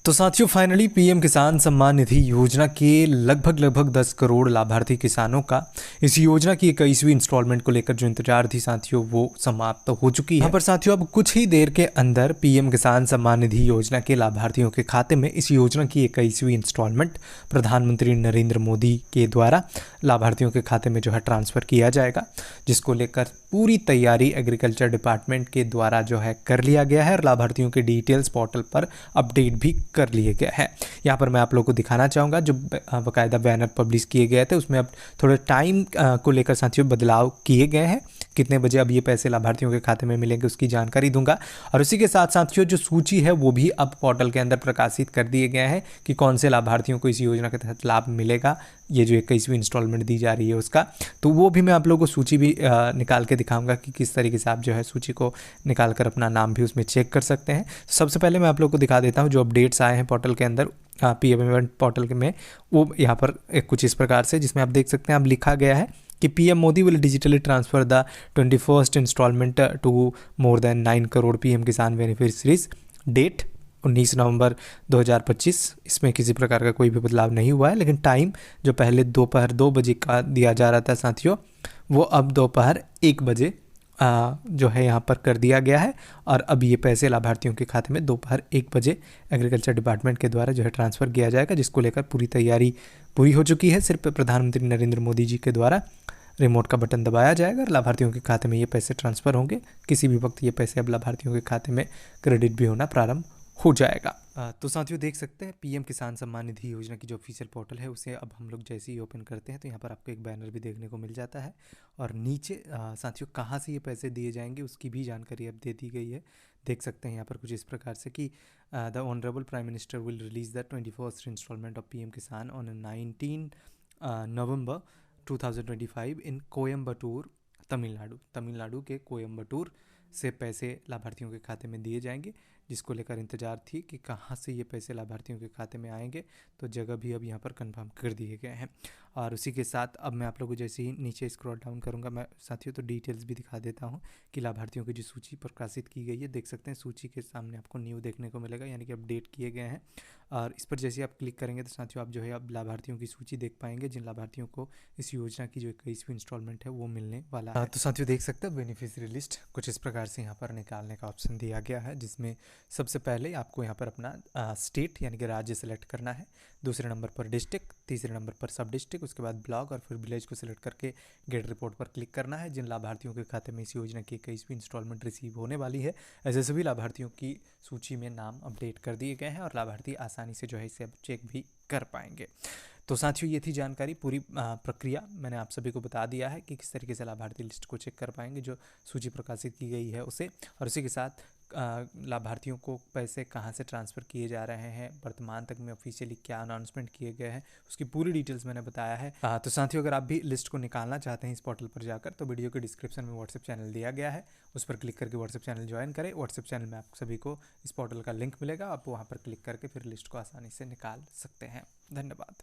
तो साथियों finally PM किसान सम्मान निधि योजना के लगभग 10 करोड़ लाभार्थी किसानों का इस योजना की 21वीं इंस्टॉलमेंट को लेकर जो इंतजार थी साथियों वो समाप्त तो हो चुकी है। यहाँ पर साथियों अब कुछ ही देर के अंदर पीएम किसान सम्मान निधि योजना के लाभार्थियों के खाते में इस योजना की 21वीं इंस्टॉलमेंट प्रधानमंत्री नरेंद्र मोदी के द्वारा लाभार्थियों के खाते में जो है ट्रांसफ़र किया जाएगा, जिसको लेकर पूरी तैयारी एग्रीकल्चर डिपार्टमेंट के द्वारा जो है कर लिया गया है और लाभार्थियों के डिटेल्स पोर्टल पर अपडेट भी कर लिए गए हैं। यहाँ पर मैं आप लोगों को दिखाना चाहूँगा जो बाकायदा बैनर पब्लिश किए गए थे उसमें अब थोड़ा टाइम को लेकर साथियों बदलाव किए गए हैं। कितने बजे अब ये पैसे लाभार्थियों के खाते में मिलेंगे उसकी जानकारी दूंगा और उसी के साथ साथियों जो सूची है वो भी अब पोर्टल के अंदर प्रकाशित कर दिए गए हैं कि कौन से लाभार्थियों को इस योजना के तहत लाभ मिलेगा। ये जो 21वीं इंस्टॉलमेंट दी जा रही है उसका तो वो भी मैं आप लोगों को सूची भी निकाल के दिखाऊंगा कि किस तरीके से आप जो है सूची को निकाल कर अपना नाम भी उसमें चेक कर सकते हैं। सबसे पहले मैं आप लोग को दिखा देता हूँ जो अपडेट्स आए हैं पोर्टल के अंदर पीएम इवेंट पोर्टल में, वो यहाँ पर कुछ इस प्रकार से जिसमें आप देख सकते हैं अब लिखा गया है कि PM Modi will digitally transfer the 21st instalment to more than 9 crore PM Kisan beneficiaries. Date 19 November 2025। इसमें किसी प्रकार का कोई भी बदलाव नहीं हुआ है, लेकिन टाइम जो पहले दोपहर 2 बजे का दिया जा रहा था साथियों वो अब दोपहर 1 बजे जो है यहाँ पर कर दिया गया है और अब ये पैसे लाभार्थियों के खाते में दोपहर 1 बजे एग्रीकल्चर डिपार्टमेंट के द्वारा जो है ट्रांसफ़र किया जाएगा, जिसको लेकर पूरी तैयारी पूरी हो चुकी है। सिर्फ प्रधानमंत्री नरेंद्र मोदी जी के द्वारा रिमोट का बटन दबाया जाएगा और लाभार्थियों के खाते में ये पैसे ट्रांसफ़र होंगे। किसी भी वक्त ये पैसे अब लाभार्थियों के खाते में क्रेडिट भी होना प्रारंभ हो जाएगा। तो साथियों देख सकते हैं पीएम किसान सम्मान निधि योजना की जो ऑफिशियल पोर्टल है उसे अब हम लोग जैसे ही ओपन करते हैं तो यहाँ पर आपको एक बैनर भी देखने को मिल जाता है और नीचे साथियों कहाँ से ये पैसे दिए जाएंगे उसकी भी जानकारी अब दे दी गई है। देख सकते हैं यहाँ पर कुछ इस प्रकार से कि the honourable prime minister will release the 21st instalment of PM Kisan on 19 November 2025 in Coimbatore Tamil Nadu के कोयम्बटूर से पैसे लाभार्थियों के खाते में दिए जाएंगे, जिसको लेकर इंतजार थी कि कहाँ से ये पैसे लाभार्थियों के खाते में आएंगे। तो जगह भी अब यहाँ पर कंफर्म कर दिए गए हैं और उसी के साथ अब मैं आप लोगों को जैसे ही नीचे स्क्रॉल डाउन करूँगा मैं साथियों तो डिटेल्स भी दिखा देता हूँ कि लाभार्थियों की जो सूची प्रकाशित की गई है। देख सकते हैं सूची के सामने आपको न्यू देखने को मिलेगा, यानी कि अपडेट किए गए हैं और इस पर जैसे आप क्लिक करेंगे तो साथियों आप जो है अब लाभार्थियों की सूची देख पाएंगे जिन लाभार्थियों को इस योजना की जो 21वीं इंस्टॉलमेंट है वो मिलने वाला है। तो साथियों देख सकते हैं बेनिफिशियरी लिस्ट कुछ इस प्रकार से यहाँ पर निकालने का ऑप्शन दिया गया है, जिसमें सबसे पहले आपको यहाँ पर अपना स्टेट यानी कि राज्य सेलेक्ट करना है, दूसरे नंबर पर डिस्ट्रिक्ट, तीसरे नंबर पर सब डिस्ट्रिक्ट, उसके बाद ब्लॉक और फिर विलेज को सिलेक्ट करके गेट रिपोर्ट पर क्लिक करना है। जिन लाभार्थियों के खाते में इस योजना की 21वीं इंस्टॉलमेंट रिसीव होने वाली है ऐसे सभी लाभार्थियों की सूची में नाम अपडेट कर दिए गए हैं और लाभार्थी आसानी से जो है इसे अब चेक भी कर पाएंगे। तो साथियों ये थी जानकारी, पूरी प्रक्रिया मैंने आप सभी को बता दिया है कि किस तरीके से लाभार्थी लिस्ट को चेक कर पाएंगे जो सूची प्रकाशित की गई है उसे, और उसी के साथ लाभार्थियों को पैसे कहां से ट्रांसफ़र किए जा रहे हैं, वर्तमान तक में ऑफिशियली क्या अनाउंसमेंट किए गए हैं उसकी पूरी डिटेल्स मैंने बताया है। तो साथियों अगर आप भी लिस्ट को निकालना चाहते हैं इस पोर्टल पर जाकर तो वीडियो के डिस्क्रिप्शन में व्हाट्सएप चैनल दिया गया है, उस पर क्लिक करके व्हाट्सएप चैनल ज्वाइन करें। व्हाट्सएप चैनल में आप सभी को इस पोर्टल का लिंक मिलेगा, आप वहाँ पर क्लिक करके फिर लिस्ट को आसानी से निकाल सकते हैं। धन्यवाद।